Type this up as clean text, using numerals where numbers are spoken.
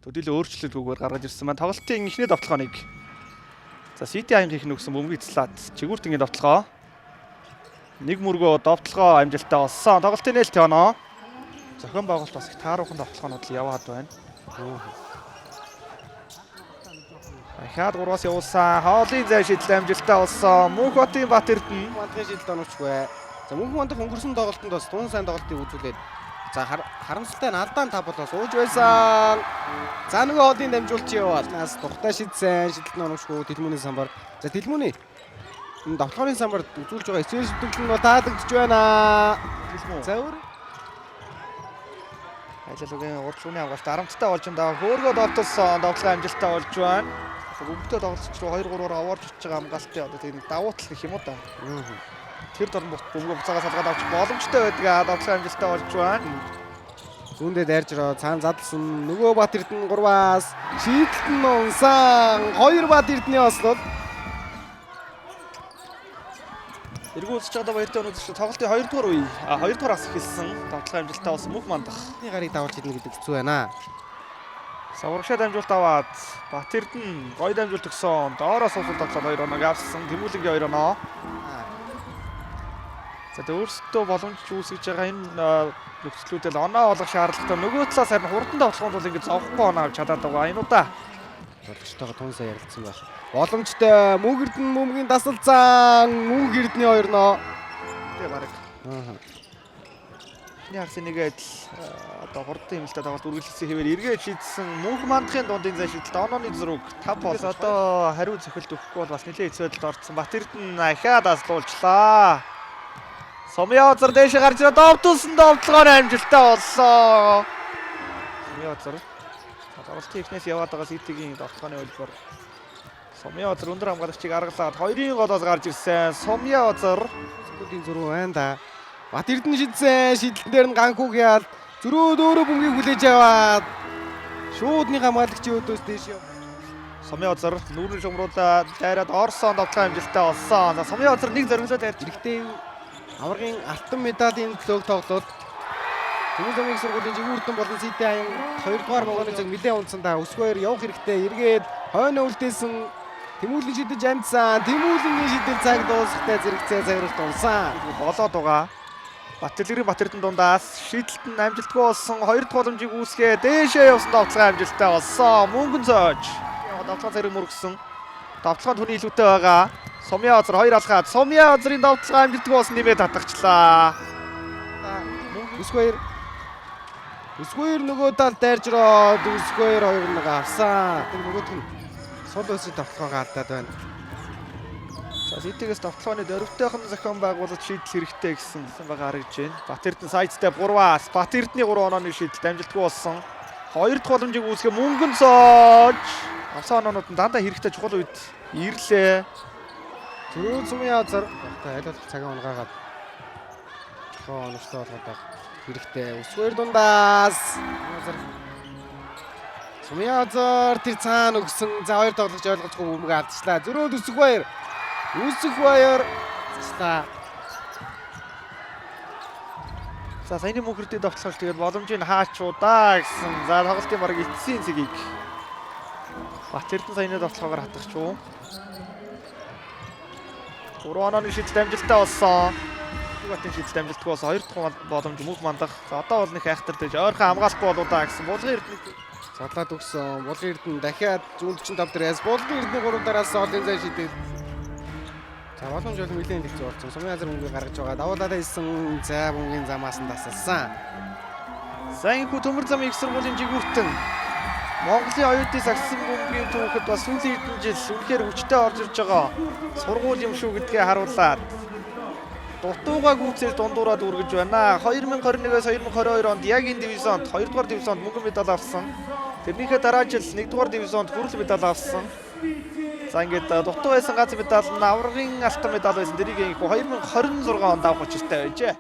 төдийлөн өөрчлөлтгүйгээр гаргаж ирсэн маань тоглолтын эхний довтлогооныг. За Сити аянга их нүгсэн бөмбөгийг цэцлаад Жигүүртингийн довтлогоо. Нэг мөргөө довтлогоо амжилттай болсон. Тоглолтын нээлт оноо. Зохион байгуулалт бас их тааруухан довтлогоонууд л яваад байна. Ахаад 3-аас явуулсан. Хоолын зай шийдэл амжилттай болсон. Мөнх хотын Бат Эрдэнэ Мандахын шийдэл оновчгүй. За мөнх мандах өнгөрсөн тоглолтод бас тун сайн тоглолтыг үзүүлээд за харамсалтай нь алдаан табл сууж байсан. За нөгөө хоолын дамжуулч яваад нас тухтай шийдсэн. Шийдэлт нь оновчгүй Дэлмүний самбар. За Дэлмүний энэ довтлооны самбарт үзүүлж байгаа эцэг шийдэл нь таалагдж байна. За өөр Ажлын урдлагын авгалт 10-тай болж байгаа. Хөөргөө довтлсон. Довтлогоо амжилттай болж байна. Өвгдөө тоглолцч руу 2-3-оор аварж очиж байгаа хамгаалтын одоо тийм давуу тал гэх юм уу та. Тэр дор бөмбөг буцаага салгаад авчих боломжтой байдаг. Довтлогоо амжилттай болж байна. зүүндээ дайрж ороо цаана задлсан нөгөө Бат Эрдэнэ 3-аас шийдэлт нь унсан 2 Бат Эрдэнэ ослол. Эргүүлж байгаа баяртай өнөөдөр тоглолтын 2 дугаар үе. 2 дугаараас эхэлсэн. Довтлогоо амжилттай болсон мөнх мандах. Гарыг давуулж идэх гэдэг хэцүү байна. Саврагшаа дамжуулт аваад Бат Эрдэнэ гоё дамжуулт өгсөн. Доороос усууд тоглоод 2 оног авсан. Тэмүүлэнгийн 2 оноо. За өөрсдөө боломж үүсгэж байгаа энэ нөхцлүүдэл оноо олох шаардлагатай. Нөгөө талаас харин хурдан тоглоход бол ингэж зовхгүй оноо авч чадаад байгаа. Энэ удаа Тоглогчтойгоо тун сая ярилцсан байх. Боломжтой Мөнх Эрдэнэ мөмгийн дасалцаан Мөнх Эрдэнэ 2 ноо. тэгээ бараг. Яарсан нэг адил одоо хурдан хэмэлтэд тоглолт үргэлжлүүлсэн хэвээр эргээд шийдсэн мөнх мандахын дундын зай шийдэлт онооны зураг 5 бол одоо хариу цохилт өгөхгүй бол бас нэлээд хэцүү байдалд орсон. Бат Эрдэнэ ахаад аслуулчлаа. Сомьёозер дэше гарч ирээд довтлсон довтлогоор амжилттай болсон. Сомьёозер тоглолтын эхнээс яваад байгаа Ситигийн довтлооны хөлбөр. Сомьёозер өндөр хамгаалагчийг аргалаад 2-ын голоос гарч ирсэн. Сомьёозер Зүрүүдийн зураг байна да. Бат Эрдэнэ шийдсэн. Шийдэлтэн дээр нь ганхууг яал. Зүрүүд өөрөө бөмбөгийг хүлээж аваад шуудны хамгаалагчийн өдөөс дэш яв. Сомьёозер нүүрэн шумруулаад дайраад орсон довтлогоо амжилттай болсон. За Сомьёозер нэг зориглоо дайрч Хэрэгтэй аваргын алтан медалийн төлөв тоглолт. Тэмүүлэн сургуулийн Жигүүртэн болон Сити аян 2 дугаар могоны цаг нэлээд унтсан да. Өсгөөр явах хэрэгтэй. Эргээд хойно үлдээсэн Тэмүүлэн шидэж амжсан. Тэмүүлэнгийн шидэл цаг дуусахтай зэрэгцээ цагиралт унсан. болоод байгаа. Бат Эрдэнэ дундаас шийдэлт нь амжилтгүй болсон. 2 дахь боломжийг үүсгээ дээшээ явсан довтлогоо амжилттай болсон. Мөнгөн зоож. Довтлогоо зэрэг мөргсөн. Довтлогоо түүний илүүтэй байгаа. Сомьёозер 2 алгаад Сомьёозерын довтлогоо амжилтгүй болсон нэмээд татагчлаа. Өсгөөр нөгөө тал дайрж ороод өсгөөр 2 нэг авсан. Тэр нөгөөх нь сул өсөд довтлогоо алдаад байна. За Ситигээс довтлооны дөрөвтэйхэн зохион байгуулалт шийдэл хэрэгтэй гэсэн байгаа харагдж байна. Бат Эрдэнэ сайдтай 3-аас Бат Эрдэнэ 3 онооны шийдэлт амжилтгүй болсон. 2 дахь боломжийг үүсгээ мөнгөн цоож авсан оноонууд нь дандаа хэрэгтэй чухал үед ирлээ. Зөрөө Сомьёозер аль болох цагаан унгаагаад оновчтой болгоод байх хэрэгтэй. Өсгөөр дундаас Сомьёозер тэр цаана өгсөн. За 2 тоглогч ойлгохгүй бөмбөг алдчихлаа. Зөрөөд Өсгөөр цэцлаа. За саяны мөнх Эрдэнэ довтлогч тэгээд боломжийг хаачуудаа гэсэн. За тоглолтын бараг эцсийн цэгийг Бат Эрдэнэ саяны довтлогоор хатгах шүү. 3 онооны шийдэлт амжилттай болсон. Батын шийдэлт амжилтгүй болсон. 2 дахь боломж мөнх мандах. За одоо бол нэг хайхтар дэж ойрхон хамгаалахгүй болуудаа гэсэн. Булган Эрдэнэ задлаад өгсөн. Булган Эрдэнэ дахиад 145 дээрээс Булган Эрдэнэ 3 дараас олын зай шийдэл. За боломж бол нэлээд хэцүү болсон. Сомьёозер мөнгөийг гаргаж байгаа. Давуулаад ийсэн. За мөнгөний замаас нь тасалсан. Санхүү төмөр замын их сургуулийн Жигүүртэн Монголын оюутны сагсан бөмбөгийн түүхэд бас сүүлийн хэдэн жил үнэхээр хүчтэй орж ирж байгаа сургууль юм шүү гэдгээ харуулад дутуугаа гүйцээр дундуураад үргэж байна. 2021-с 2022 онд яг энэ дивизионд 2 дугаар дивизионд мөнгөн медаль авсан. Тэрнийхээ дараа жил 1 дугаар дивизионд хүрэл медаль авсан. За ингээд дутуу байсан ганц медаль нь аваргын алтан медаль байсан. Тэрийг 2026 онд авах учиртай байжээ.